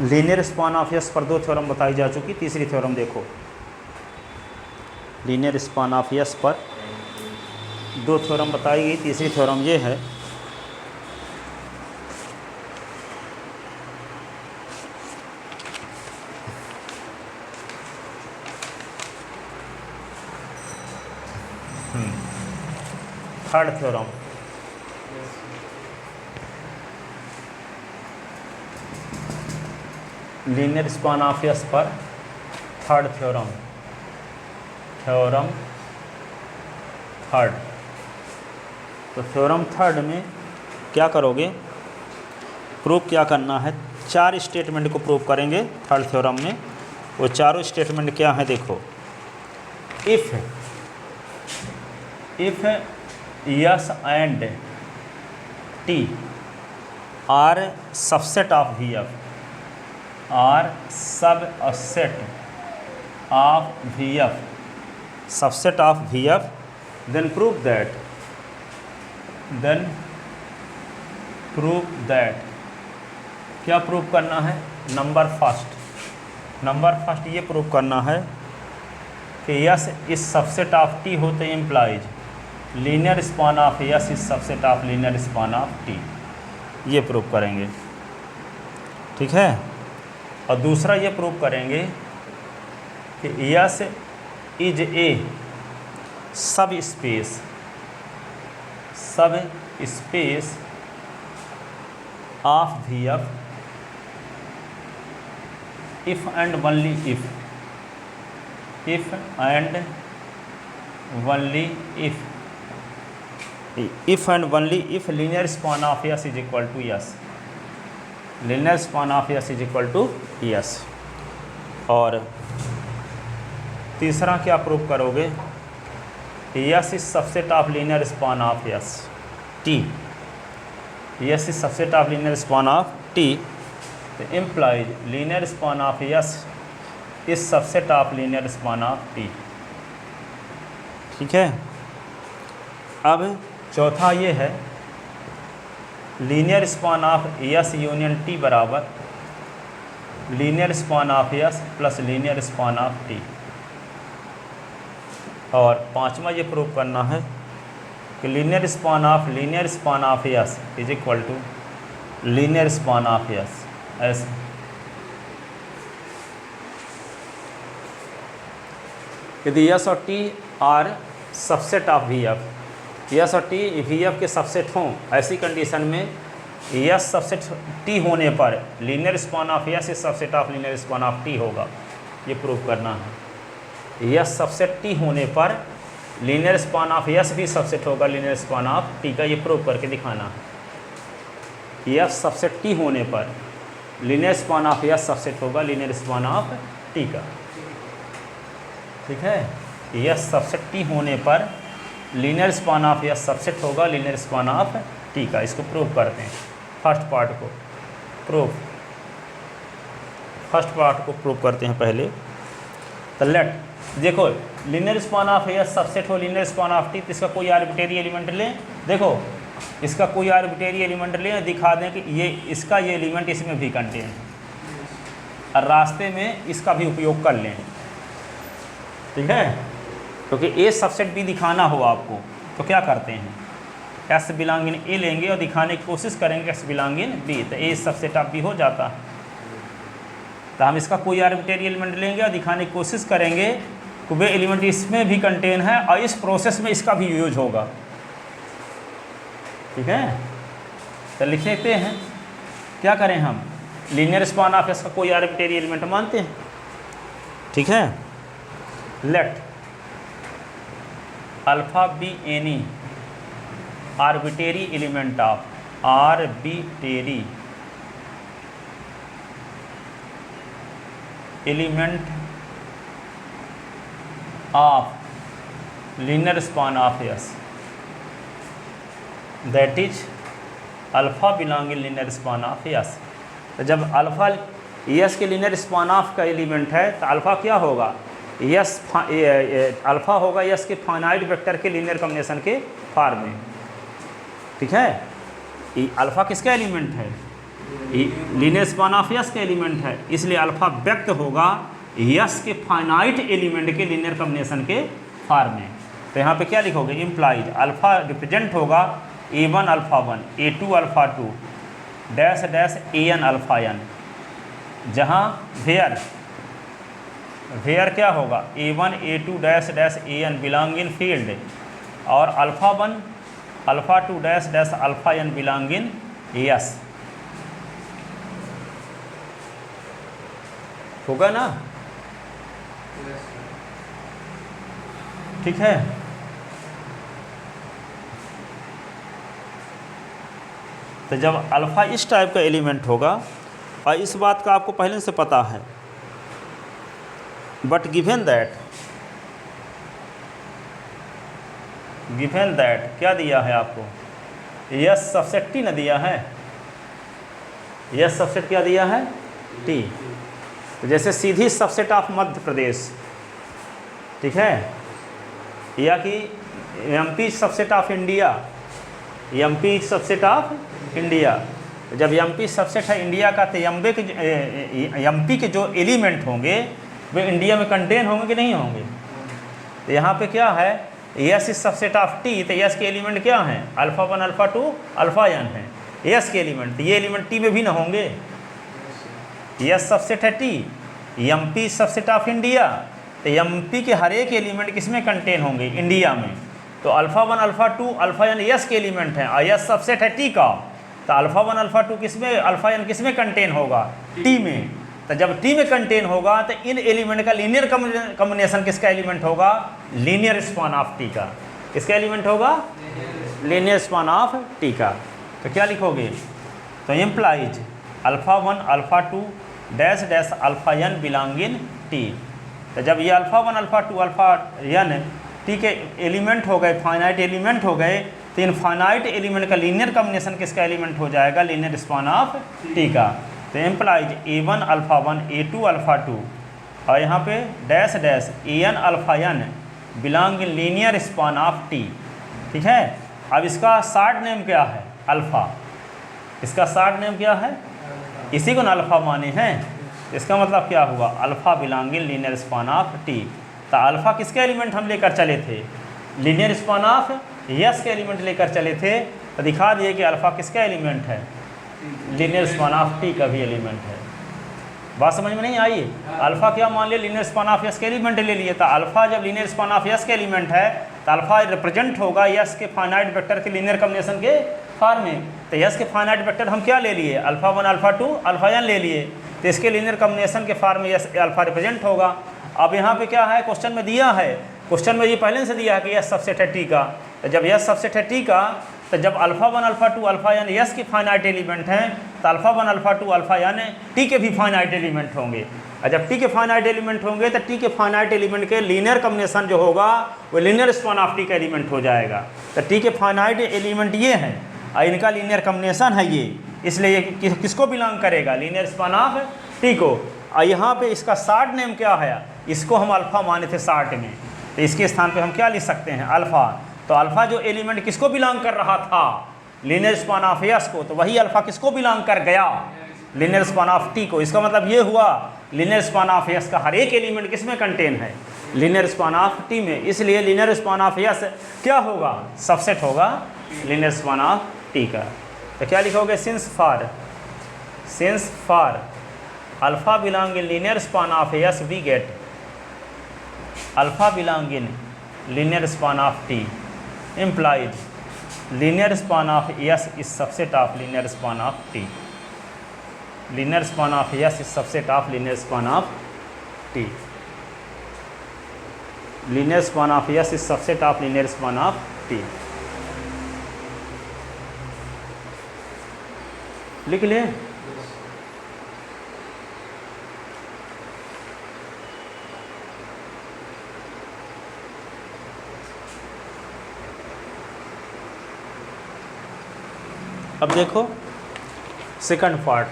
Linear span of yes पर 2 theorem बताई जा चुकी। तीसरी थ्योरम देखो, लीनियर स्पान ऑफ यस पर 2 थ्योरम बताई गई। तीसरी थ्योरम ये है third theorem, linear span of yes पर थर्ड थ्योरम, थ्योरम थर्ड। तो थ्योरम थर्ड में क्या करोगे, प्रूव क्या करना है, 4 स्टेटमेंट को प्रूव करेंगे थर्ड थ्योरम में। वो चारों स्टेटमेंट क्या है देखो, if S and T are subset of V F, are subset of V F, subset of V F, then prove that, क्या प्रूव करना है, नंबर फर्स्ट ये प्रूव करना है कि यस इस सबसेट ऑफ टी होते implies linear span of S इस subset of linear span of T, ये प्रूव करेंगे। ठीक है। और दूसरा ये प्रूव करेंगे कि yes is a subspace of V F if and only if linear span of S is equal to S, linear span of S is equal to S. और तीसरा क्या प्रूव करोगे, S is subset of linear span of S T, S is subset of linear span of T, तो implies linear span of S is subset of linear span of T. ठीक है। अब चौथा ये है, linear span of S union T बराबर linear span of S plus linear span of T. और पांचवा ये प्रूव करना है कि linear span of S is equal to linear span of S, ऐसे। यदि यस और T are subset of V F, S और टी वी एफ के सबसेट हों, ऐसी कंडीशन में यस सबसेट टी होने पर linear span of S is subset of linear span of T होगा, ये प्रूव करना है। यस सबसेट टी होने पर लीनियर स्पान ऑफ यस भी सबसेट होगा लीनियर स्पान ऑफ टी का, ये प्रूव करके दिखाना है। यस सबसेट टी होने पर linear span of yes subset होगा लीनियर स्पान ऑफ टी का। ठीक है। यस सबसेट टी होने पर linear span of yes subset होगा लीनियर स्पान ऑफ टी का, इसको प्रूव करते हैं। फर्स्ट पार्ट को प्रूव करते हैं पहले। तो लेट देखो, linear span of yes subset हो लीनियर स्पान ऑफ टी, तो इसका कोई आर्बिट्रेरी एलिमेंट लें। देखो इसका कोई आर्बिट्रेरी एलिमेंट लें, दिखा दें कि ये इसका ये एलिमेंट इसमें भी कंटेन है, और रास्ते में इसका भी उपयोग कर लें। ठीक है। क्योंकि ए सबसेट भी दिखाना हो आपको, तो क्या करते हैं, एस बिलोंग इन ए लेंगे और दिखाने की कोशिश करेंगे एस बिलोंग इन बी, तो ए सबसेट ऑफ बी हो जाता है। तो हम इसका कोई आर्बिट्रेरी एलिमेंट लेंगे और दिखाने की कोशिश करेंगे कि वे एलिमेंट इसमें भी कंटेन है और इस प्रोसेस में इसका भी यूज होगा। ठीक है। तो लिख लेते हैं, क्या करें हम, लीनियर स्पान ऑफ एस का कोई आर्बिट्रेरी एलिमेंट मानते हैं। ठीक है। Let alpha be any arbitrary element of linear span of yes, that is alpha belong in linear span of S. तो जब अल्फा यस के लीनियर स्पान ऑफ का एलिमेंट है, तो अल्फा क्या होगा, अल्फा होगा यस के फाइनाइट वेक्टर के लीनियर कॉम्बिनेशन के फॉर्म में। ठीक है। अल्फा किसका एलिमेंट है, लीनियर स्पान ऑफ यस का एलिमेंट है, इसलिए अल्फा व्यक्त होगा यस के फाइनाइट एलिमेंट के लीनियर कॉम्बिनेशन के फॉर्म में। तो यहाँ पे क्या लिखोगे, इम्प्लाइज अल्फा रिप्रेजेंट होगा A1 alpha 1 A2 alpha 2 dash dash AN alpha n, जहाँ वेयर क्या होगा A1 A2 dash dash AN belong in field, और alpha 1 alpha 2 dash dash alpha n belong in S. होगा ना, ठीक है। तो जब अल्फ़ा इस टाइप का एलिमेंट होगा, और इस बात का आपको पहले से पता है, बट गिवन दैट क्या दिया है आपको, यस सबसेट टी न दिया है, यस सबसेट क्या दिया है, टी। तो जैसे सीधी सबसेट ऑफ मध्य प्रदेश, ठीक है, या कि MP subset of India, MP subset of India. जब एमपी सबसेट है इंडिया का, तो एमपी के जो एलिमेंट होंगे वे इंडिया में कंटेन होंगे कि नहीं होंगे। तो यहाँ पे क्या है, S is subset of T, तो यस के एलिमेंट क्या हैं, अल्फा 1 अल्फा 2 अल्फा n है यस के एलिमेंट। तो ये एलिमेंट टी में भी ना होंगे, यस सबसेट है T, MP subset of India, तो एमपी के हर एक एलिमेंट किसमें कंटेन होंगे, इंडिया में। तो alpha 1 alpha 2 alpha n yes के एलिमेंट हैं, और यस सबसेट है टी का, तो अल्फा 1 अल्फा 2 किसमें, अल्फा n किसमें कंटेन होगा, टी में। तो जब टी में कंटेन होगा तो इन एलिमेंट का लीनियर कॉम्बिनेशन किसका एलिमेंट होगा, लीनियर स्पान ऑफ टी का। किसका एलिमेंट होगा, लीनियर स्पान ऑफ टी का। तो क्या लिखोगे, तो implies alpha 1 alpha 2 dash dash alpha n belong इन टी। तो जब ये alpha 1 alpha 2 alpha n T के एलिमेंट हो गए, फाइनाइट एलिमेंट हो गए, तो इन फाइनाइट एलिमेंट का लीनियर कॉम्बिनेशन किसका एलिमेंट हो जाएगा, लीनियर स्पान ऑफ टी का। तो employees A1 alpha 1 A2 alpha 2, और यहाँ पे dash dash AN alpha n belong in linear span of T, ठीक है। अब इसका शॉर्ट नेम क्या है, अल्फ़ा, इसका शॉर्ट नेम क्या है, इसी को ना अल्फ़ा माने हैं। इसका मतलब क्या हुआ, alpha belong in linear span of T. तो अल्फ़ा किसके एलिमेंट हम लेकर चले थे, लीनियर स्पान ऑफ यस के एलिमेंट लेकर चले थे। तो दिखा दिए कि अल्फ़ा किसका एलिमेंट है, लीनियर स्पान ऑफ टी का भी एलिमेंट है। बात समझ में नहीं आई, अल्फ़ा क्या मान लिया, लीनियर स्पान ऑफ यस के एलिमेंट ले लिए। तो अल्फ़ा जब लीनियर स्पान ऑफ यस के एलिमेंट है, तो अल्फ़ा रिप्रेजेंट होगा यस के फाइनाइट वेक्टर के लीनियर कॉम्बिनेशन के फॉर्म में। तो यस के फाइनाइट वेक्टर हम क्या ले लिए, अल्फ़ा 1 अल्फ़ा 2 अल्फ़ा n ले लिए, तो इसके लीनियर कॉम्बिनेशन के फॉर्म में यस अल्फ़ा रिप्रेजेंट होगा। अब यहाँ पे क्या है, क्वेश्चन में दिया है, क्वेश्चन में ये पहले से दिया है कि यस सबसेट है टी का। तो जब यस सबसेट है टी का, तो जब alpha 1 alpha 2 alpha n yes की फाइनाइट एलिमेंट हैं, तो alpha 1 alpha 2 alpha n T के भी फाइनाइट एलिमेंट होंगे। और जब टी के फाइनाइट एलिमेंट होंगे, तो टी के फाइनाइट एलिमेंट के लीनियर कॉम्बिनेशन जो होगा वो लीनियर स्पान ऑफ टी का एलिमेंट हो जाएगा। तो टी के फाइनाइट एलिमेंट ये हैं और इनका लीनियर कॉम्बिनेशन है ये, इसलिए ये किसको बिलोंग करेगा, लीनियर स्पान ऑफ टी को। और यहाँ पे इसका शॉर्ट नेम क्या है, इसको हम अल्फ़ा माने थे शॉर्ट में, तो इसके स्थान पे हम क्या लिख सकते हैं, अल्फ़ा। तो अल्फ़ा जो एलिमेंट किसको बिलोंग कर रहा था, लीनियर स्पान ऑफ यस को, तो वही अल्फ़ा किसको बिलोंग कर गया, लीनियर स्पान ऑफ टी को। इसका मतलब ये हुआ लीनियर स्पान ऑफ यस का हर एक एलिमेंट किसमें कंटेन है, लीनियर स्पान ऑफ टी में। इसलिए लीनियर स्पान ऑफ यस क्या होगा, सबसेट होगा लीनियर स्पान ऑफ टी का। तो क्या लिखोगे, since for alpha belong in linear span of S we get alpha belong in linear span of T implied linear span of S is subset of linear span of T. Linear span of S is subset of linear span of T. Linear span of S is subset of linear span of T. लिख ले। अब देखो second part,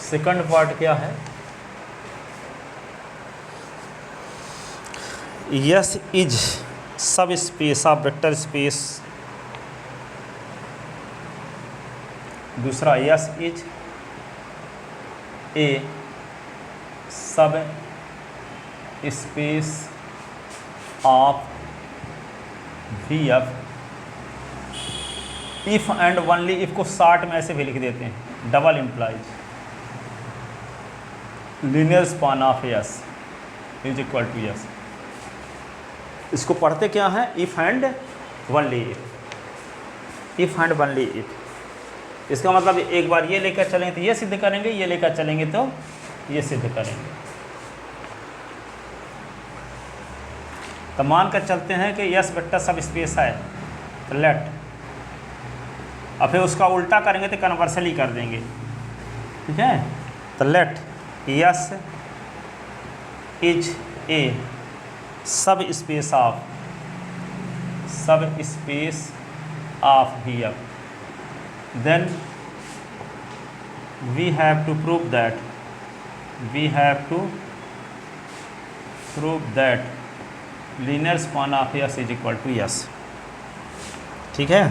second part क्या है, S is subspace of vector space, दूसरा S is a subspace of V F if and only if को short में ऐसे भी लिख देते हैं, double implies linear span of S is equal to S. इसको पढ़ते क्या है, if and only if and only if. इसका मतलब एक बार ये लेकर चलेंगे तो ये सिद्ध करेंगे, ये लेकर चलेंगे तो ये सिद्ध करेंगे। तो मान कर चलते हैं कि यस वेक्टर सब स्पेस है, तो लेट, और फिर उसका उल्टा करेंगे तो कन्वर्सली कर देंगे, ठीक है। तो late yes is a subspace of V F, then we have to prove that linear span of S is equal to S, ठीक है।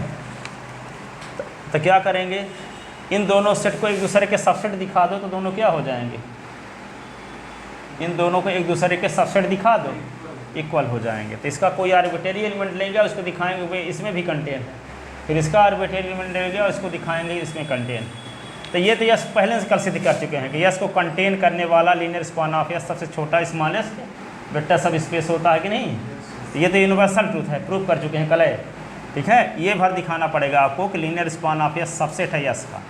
तो क्या करेंगे, इन दोनों सेट को एक दूसरे के सबसेट दिखा दो तो दोनों क्या हो जाएंगे, इन दोनों को एक दूसरे के सबसेट दिखा दो, इक्वल हो जाएंगे। तो इसका कोई आर्बिट्रेरी एलिमेंट लेंगे और उसको दिखाएंगे वे इसमें भी कंटेन है, फिर इसका आर्बिट्रेरी एलिमेंट लेंगे और इसको दिखाएंगे इसमें कंटेन। तो ये तो यस पहले से कल सिद्ध कर चुके हैं कि यस को कंटेन करने वाला लीनियर स्पान ऑफ यस सबसे छोटा स्मॉलेस्ट वेक्टर सब स्पेस होता है कि नहीं। तो ये तो यूनिवर्सल ट्रूथ है, प्रूव कर चुके हैं कल, ठीक है। ये भर दिखाना पड़ेगा आपको कि linear span of yes subset है यस का,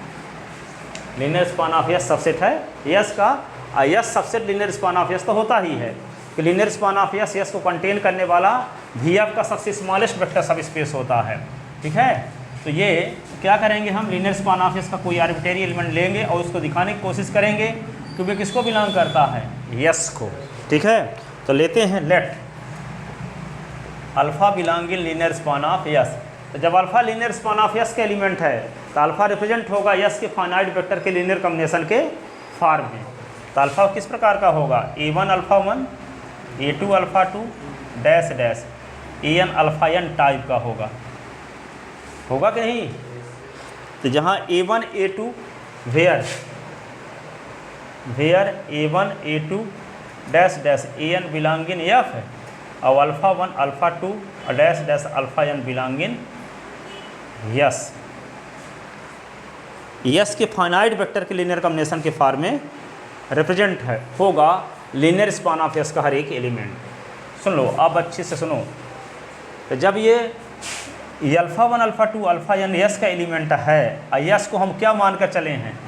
linear span of yes subset है यस का। Yes subset linear span of S तो होता ही है कि linear span of yes yes को कंटेन करने वाला वी एफ का सबसे स्मॉलेस्ट वेक्टर सब स्पेस होता है, ठीक है। तो ये क्या करेंगे, हम लीनियर स्पान ऑफ यस का कोई आर्बिट्रेरी एलिमेंट लेंगे और उसको दिखाने की कोशिश करेंगे कि वे किसको बिलोंग करता है, यस को, ठीक है। तो लेते हैं let alpha belonging linear span of S. तो जब alpha linear span of S के एलिमेंट है तो अल्फ़ा रिप्रेजेंट होगा यस के फाइनाइट वेक्टर के लीनियर कॉम्बिनेशन के फॉर्म में। तो अल्फ़ा किस प्रकार का होगा, A1 alpha 1 A2 alpha 2 dash dash AN alpha n type का होगा कि नहीं। तो जहाँ A1 A2 where A1 A2 dash dash AN belonging F है, और अल्फ़ा 1 अल्फ़ा 2 और dash dash alpha n belonging yes. Yes के फाइनाइट वेक्टर के लीनियर कॉम्बिनेशन के फॉर्म में रिप्रेजेंट होगा लीनियर स्पान ऑफ यस का हर एक एलिमेंट। सुन लो अब अच्छे से सुनो। तो जब ये alpha 1 alpha 2 alpha n yes का एलिमेंट है, यस को हम क्या मानकर चले हैं,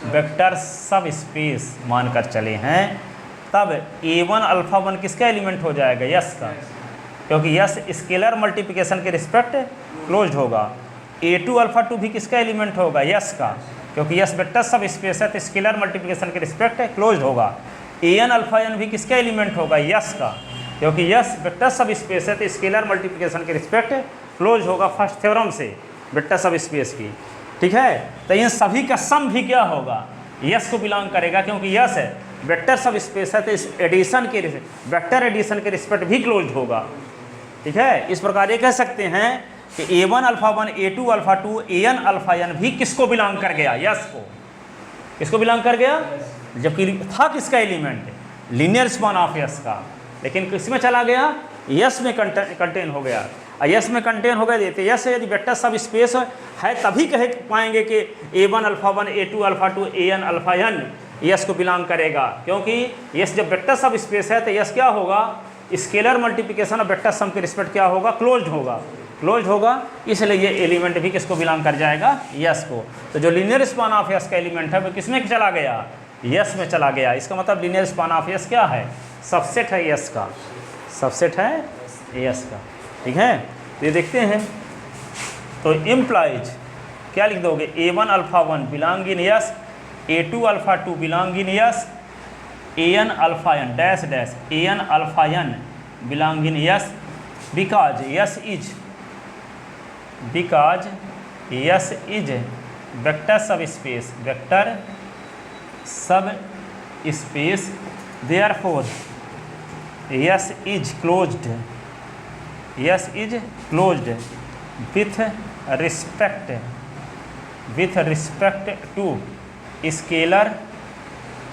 वेक्टर सब स्पेस मानकर चले हैं, तब A1 अल्फ़ा 1 किसका एलिमेंट हो जाएगा, यस का, क्योंकि यस स्केलर मल्टीप्लिकेशन के रिस्पेक्ट क्लोज्ड होगा। A2 अल्फ़ा 2 भी किसका एलिमेंट होगा, यस का, क्योंकि यस वेक्टर सब स्पेस है तो स्केलर मल्टीप्लिकेशन के रिस्पेक्ट क्लोज्ड होगा। AN अल्फ़ा n भी किसका एलिमेंट होगा, यस का, क्योंकि यस वेक्टर सब स्पेस है तो स्केलर मल्टीप्लिकेशन के रिस्पेक्ट क्लोज होगा फर्स्ट थ्योरम से वेक्टर सब स्पेस की, ठीक है। तो इन सभी का सम भी क्या होगा, यस को बिलोंग करेगा, क्योंकि यस है वेक्टर सब स्पेस है तो इस एडिशन के वेक्टर एडिशन के रिस्पेक्ट भी क्लोज होगा, ठीक है। इस प्रकार ये कह सकते हैं कि A1 alpha 1 A2 alpha 2 AN alpha n भी किसको बिलोंग कर गया, यस को, किसको बिलोंग कर गया, जबकि था किसका element, linear span of yes का, लेकिन किस में चला गया, यस में कंटेन हो गया। यस में कंटेन हो गए देते यस यदि वेक्टर सब स्पेस है तभी कह पाएंगे कि A1 alpha 1 A2 alpha 2 AN alpha n yes को बिलोंग करेगा, क्योंकि यस जब वेक्टर सब स्पेस है तो यस क्या होगा, स्केलर मल्टीप्लिकेशन और वेक्टर सम के रिस्पेक्ट क्या होगा, क्लोज होगा, इसलिए ये एलिमेंट भी किसको बिलोंग कर जाएगा, यस को। तो जो लीनियर स्पान ऑफ यस का एलिमेंट है वो किसमें चला गया, यस में चला गया। इसका मतलब लीनियर स्पान ऑफ यस क्या है, सबसेट है यस का, सबसेट है यस का, ठीक है। तो ये देखते हैं, तो इम्प्लाइज क्या लिख दोगे, A1 alpha 1 belonging S, A2 alpha 2 belonging S, AN alpha n dash dash AN alpha n belonging S, because S is vector subspace therefore S is closed S is closed with respect to scalar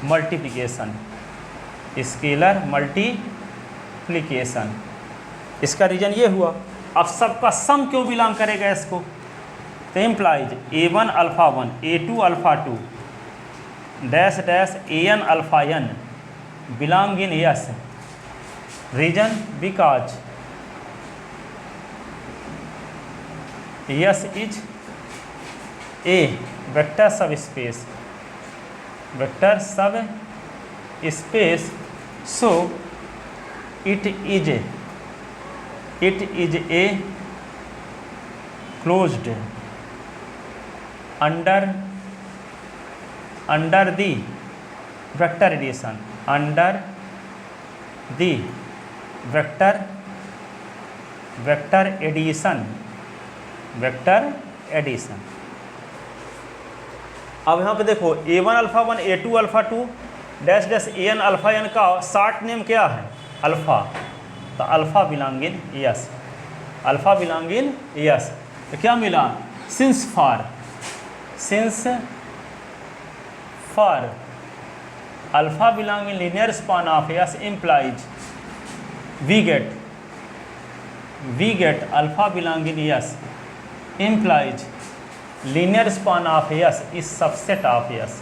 multiplication. इसका reason ये हुआ। अब सबका सम क्यों belong करेगा इसको, तो implies A1 alpha 1 A2 alpha 2 dash dash AN alpha n belong in S. Reason because S is a vector subspace so it is a closed under the vector addition. अब यहाँ पे देखो A1 alpha 1 A2 alpha 2 dash dash AN alpha n का short name क्या है, alpha. तो alpha belong in yes. तो क्या मिला, since for alpha belong in linear span of S implies we get alpha belong in S implies linear span of S is subset of S.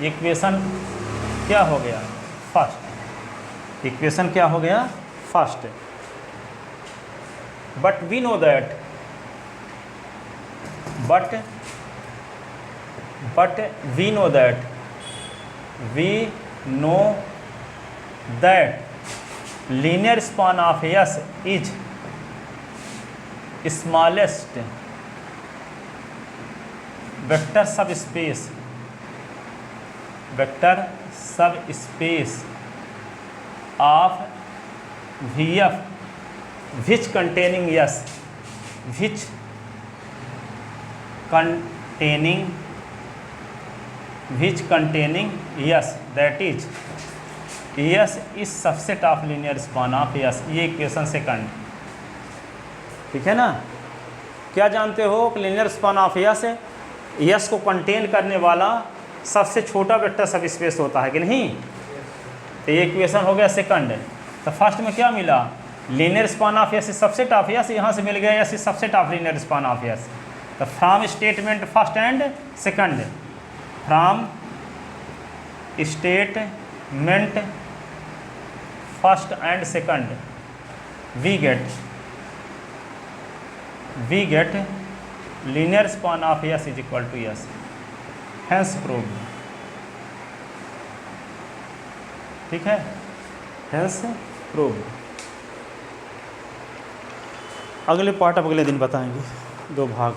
Equation क्या हो गया, first. But we know that linear span of S is smallest vector subspace of VF which containing yes that is yes is subset of linear span of S. ये equation second, ठीक है ना। क्या जानते हो कि linear span of yes को contain करने वाला सबसे छोटा वेक्टर सब स्पेस होता है कि नहीं। तो ये इक्वेशन हो गया सेकंड। तो फर्स्ट में क्या मिला, linear span of S is subset of S, यहाँ से मिल गया S is subset of linear span of S. तो from statement first and second, from statement first and second we get linear span of S is equal to S, hence proved. ठीक है, hence proved. अगले part अब अगले दिन बताएंगे, 2 भाग।